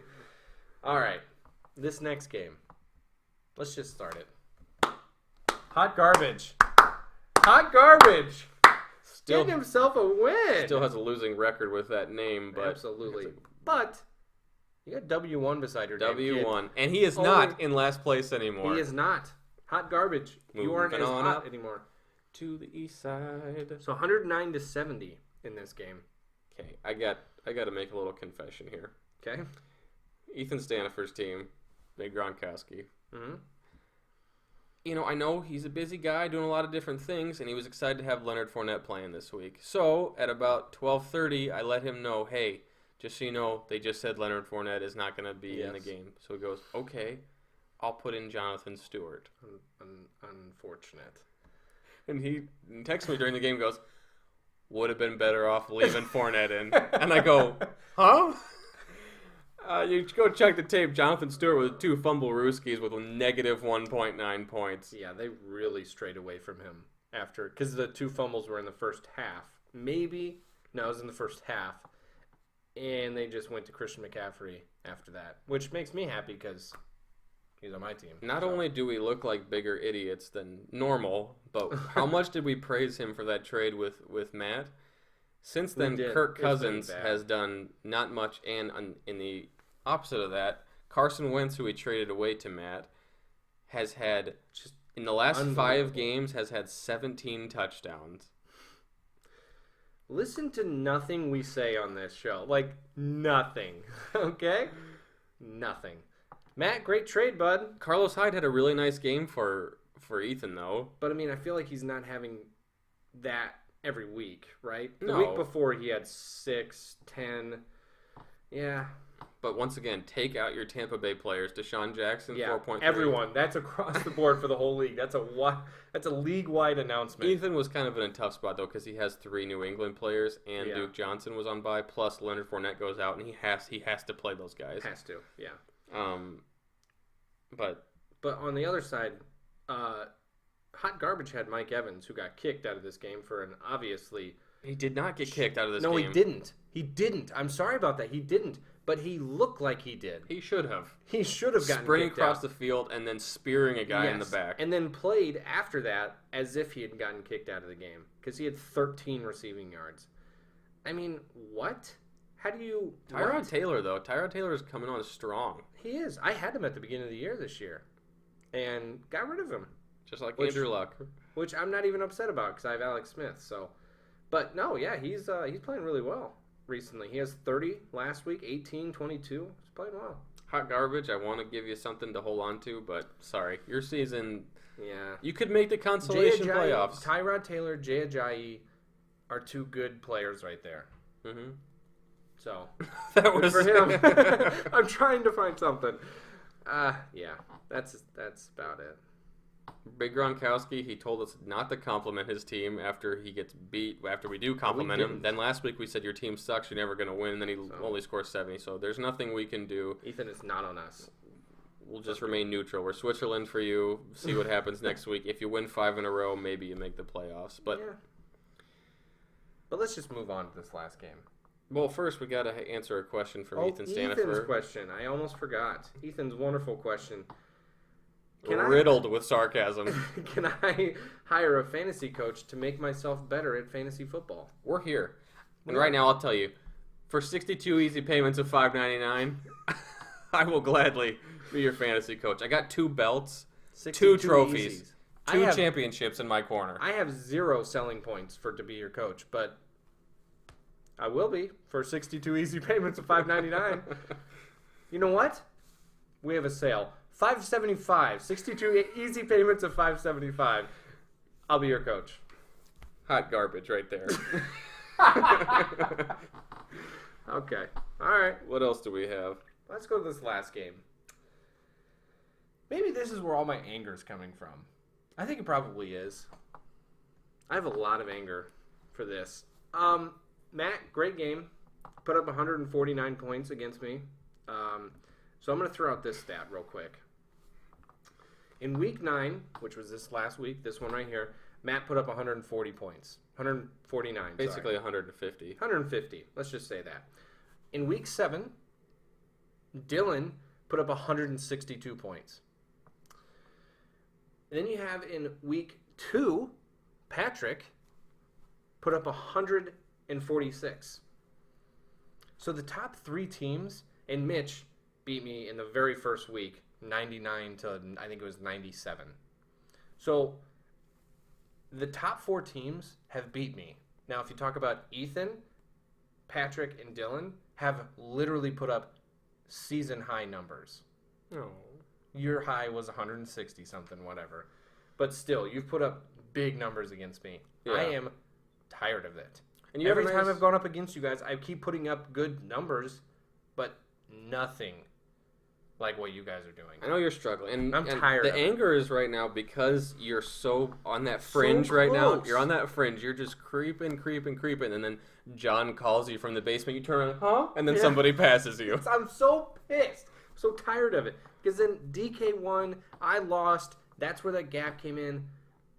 All right. This next game. Let's just start it. Hot garbage. Hot garbage. Still, Getting himself a win. still has a losing record with that name, but Absolutely. But you got W1 beside your name, kid. W1. And he is not in last place anymore. He is not. Hot garbage. You aren't as Moving on hot up. anymore. To the east side. So 109-70 in this game. Okay, I got to make a little confession here. Okay? Ethan Stanifer's team, Big Gronkowski. Mm-hmm. You know, I know he's a busy guy doing a lot of different things, and he was excited to have Leonard Fournette playing this week. So, at about 12:30, I let him know, hey, just so you know, they just said Leonard Fournette is not going to be in the game. So he goes, okay, I'll put in Jonathan Stewart. Unfortunate. And he texts me during the game, goes, would have been better off leaving Fournette in. And I go, huh? You go check the tape. Jonathan Stewart with 2 fumble rooskies with a negative 1.9 points. Yeah, they really strayed away from him after, because the 2 fumbles were in the first half. Maybe, no, it was in the first half. And they just went to Christian McCaffrey after that, which makes me happy because he's on my team. Not only do we look like bigger idiots than normal, but how much did we praise him for that trade with Matt? Since then, Kirk Cousins has done not much, and in the opposite of that, Carson Wentz, who we traded away to Matt, has had, just in the last 5 games, has had 17 touchdowns. Listen to nothing we say on this show. Like, nothing. Okay? Nothing. Matt, great trade, bud. Carlos Hyde had a really nice game for for Ethan, though. But, I mean, I feel like he's not having that every week, right? The No. week before he had 6, 10. Yeah. But once again, take out your Tampa Bay players. Deshaun Jackson, Yeah, 4.3. everyone. That's across the board for the whole league. That's a league-wide announcement. Ethan was kind of in a tough spot, though, because he has 3 New England players, and Yeah. Duke Johnson was on bye, plus Leonard Fournette goes out, and he has to play those guys. Has to, yeah. But on the other side, Hot Garbage had Mike Evans, who got kicked out of this game for an obviously... he did not get kicked out of this No, game. he didn't. He didn't. I'm sorry about that. He didn't. But he looked like he did. He should have. He should have gotten Sprinting kicked across out. the field and then spearing a guy in the Yes. back. And then played after that as if he had gotten kicked out of the game. Because he had 13 receiving yards. I mean, what? How do you... Tyrod what? Taylor, though. Tyrod Taylor is coming on strong. He is. I had him at the beginning of the year this year. And got rid of him. Just like Which- Andrew Luck. Which I'm not even upset about because I have Alex Smith. So, but no, yeah, he's playing really well recently. He has 30 last week, 18, 22. He's playing well. Hot Garbage, I want to give you something to hold on to, but sorry. Your season, Yeah. you could make the consolation playoffs. Tyrod Taylor, Jay Ajayi are 2 good players right there. Mm-hmm. So, That good was for him. I'm trying to find something. Yeah, that's about it. Big Gronkowski, he told us not to compliment his team after he gets beat, after we do compliment him. didn't. Then last week we said your team sucks, you're never going to win, and then he only scores 70. So there's nothing we can do. Ethan, it's not on us. We'll just remain neutral. We're Switzerland for you. See what happens next week. If you win 5 in a row, maybe you make the playoffs. But Yeah. But let's just move on to this last game. well, first we got to answer a question from Ethan Ethan's Stanifer. question. I almost forgot. Ethan's wonderful question. Riddled with sarcasm. Can I hire a fantasy coach to make myself better at fantasy football? We're here. And right now I'll tell you, for 62 easy payments of $5.99, I will gladly be your fantasy coach. I got 2 belts, 2 62 trophies, easies. 2 I have- championships in my corner. I have 0 selling points to be your coach, but I will be for 62 easy payments of $5.99. You know what? We have a sale. $5.75. 62 easy payments of $5.75. I'll be your coach. Hot garbage right there. Okay. All right. What else do we have? Let's go to this last game. Maybe this is where all my anger is coming from. I think it probably is. I have a lot of anger for this. Matt, great game. Put up 149 points against me. So I'm going to throw out this stat real quick. In week 9, which was this last week, this one right here, Matt put up 140 points. 149. Basically sorry. 150. 150. Let's just say that. In week 7, Dylan put up 162 points. Then you have in week 2, Patrick put up 146. So the top 3 teams, and Mitch beat me in the very first week, 99 to, I think it was 97. So the top 4 teams have beat me. Now, if you talk about Ethan, Patrick, and Dylan, have literally put up season high numbers. Oh. Your high was 160 something, whatever. But still, you've put up big numbers against me. Yeah. I am tired of it. And you Every have a time nice- I've gone up against you guys, I keep putting up good numbers, but nothing like what you guys are doing. I know you're struggling. And, I'm and tired The of it. anger is right now because you're so on that fringe right now. close. You're on that fringe. You're just creeping. And then John calls you from the basement. You turn around, huh? And then Yeah. somebody passes you. I'm so pissed. So tired of it. Because then DK won, I lost. That's where that gap came in.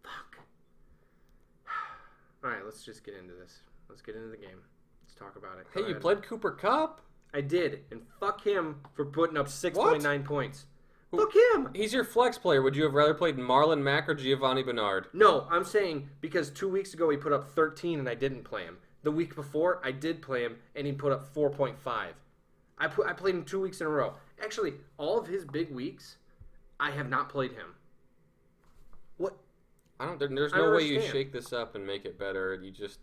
Fuck. All right, let's just get into this. Let's get into the game. Let's talk about it. Go Hey, you ahead. played Cooper Kupp? I did, and fuck him for putting up 6.9 points. Who- Fuck him. He's your flex player. Would you have rather played Marlon Mack or Giovanni Bernard? No, I'm saying because 2 weeks ago he put up 13 and I didn't play him. The week before I did play him and he put up 4.5. I played him 2 weeks in a row. Actually, all of his big weeks, I have not played him. What? There's I no don't way you understand. shake this up and make it better. You just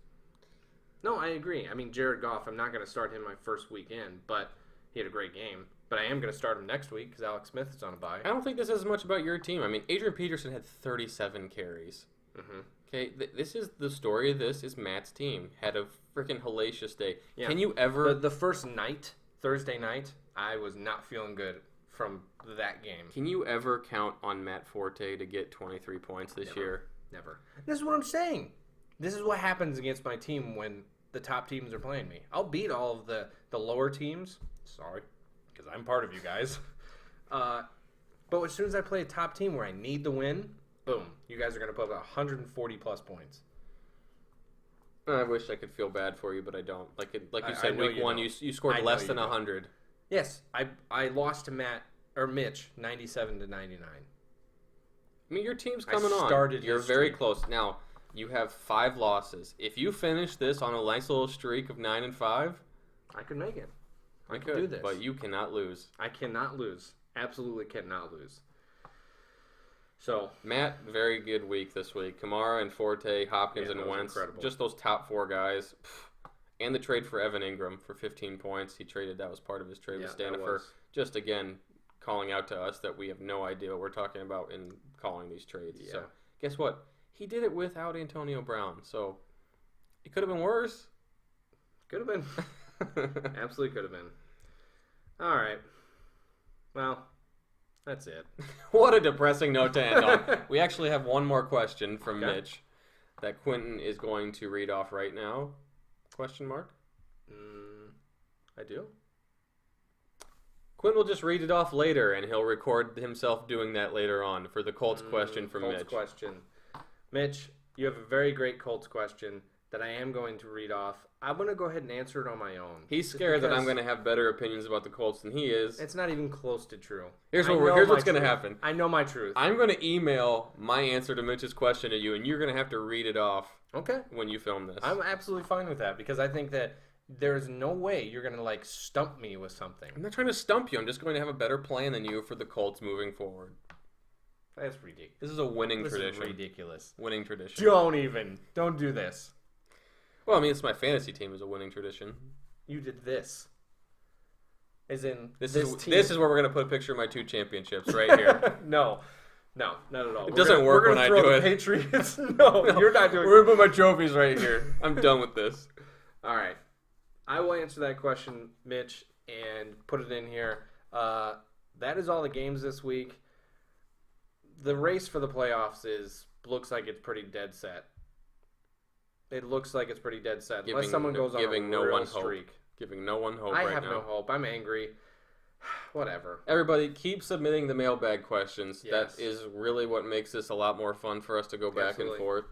No, I agree. I mean, Jared Goff, I'm not going to start him my first week in, but he had a great game. But I am going to start him next week because Alex Smith is on a bye. I don't think this is as much about your team. I mean, Adrian Peterson had 37 carries. Mm-hmm. Okay, this is the story of this is Matt's team. Had a freaking hellacious day. Yeah. Can you ever... The first night, Thursday night, I was not feeling good from that game. Can you ever count on Matt Forte to get 23 points this year? Never. This is what I'm saying. This is what happens against my team when the top teams are playing me. I'll beat all of the lower teams. Sorry, because I'm part of you guys. But as soon as I play a top team where I need the win, boom, you guys are going to put up 140 plus points. I wish I could feel bad for you, but I don't. Like you I said, know week you one, don't. you scored I know less you than don't. 100. Yes, I lost to Mitch 97 to 99. I mean, your team's I coming on. started You're his very streak. close. Now, you have 5 losses. If you finish this on a nice little streak of 9 and 5, I could make it. I you could do this. But you cannot lose. I cannot lose. Absolutely cannot lose. So, Matt, very good week this week. Kamara and Forte, Hopkins Yeah, and that was Wentz. incredible. Just those top 4 guys. And the trade for Evan Ingram for 15 points. He traded. That was part of his trade with that Stanifer. was. Just, again, calling out to us that we have no idea what we're talking about in calling these trades. Yeah. So, guess what? He did it without Antonio Brown. So, it could have been worse. Could have been. Absolutely could have been. All right. Well, that's it. What a depressing note to end on. We actually have one more question from Okay. Mitch that Quinton is going to read off right now. Question mark? I do? Quinton will just read it off later, and he'll record himself doing that later on for the Colts question from Colts Mitch. question. Mitch, you have a very great Colts question that I am going to read off. I'm going to go ahead and answer it on my own. He's Just scared that I'm because going to have better opinions about the Colts than he is. It's not even close to true. Here's I know what's my going to truth. happen. I know my truth. I'm going to email my answer to Mitch's question to you, and you're going to have to read it off Okay. when you film this. I'm absolutely fine with that because I think that there's no way you're going to, stump me with something. I'm not trying to stump you. I'm just going to have a better plan than you for the Colts moving forward. That's ridiculous. This is a winning This tradition. is ridiculous. Winning tradition. Don't do this. Well, I mean, it's my fantasy team is a winning tradition. You did this. As in, This team. is where we're gonna put a picture of my 2 championships right here. No, not at all. It doesn't work when I do it. Patriots. No, you're not doing We're gonna put my trophies right here. I'm done with this. All right. I will answer that question, Mitch, and put it in here. That is all the games this week. The race for the playoffs looks like it's pretty dead set. It looks like it's pretty dead set. Unless someone goes on a real streak. Giving no one hope I right have now. no hope. I'm angry. Whatever. Everybody, keep submitting the mailbag questions. Yes. That is really what makes this a lot more fun for us to go back Absolutely. and forth.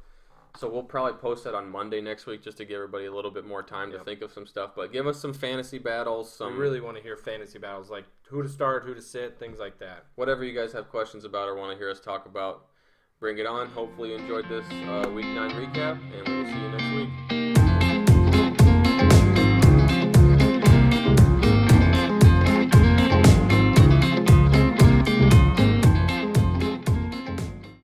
So we'll probably post that on Monday next week just to give everybody a little bit more time to think of some stuff. But give us some fantasy battles. I really want to hear fantasy battles, like who to start, who to sit, things like that. Whatever you guys have questions about or want to hear us talk about, bring it on. Hopefully you enjoyed this Week 9 recap, and we will see you next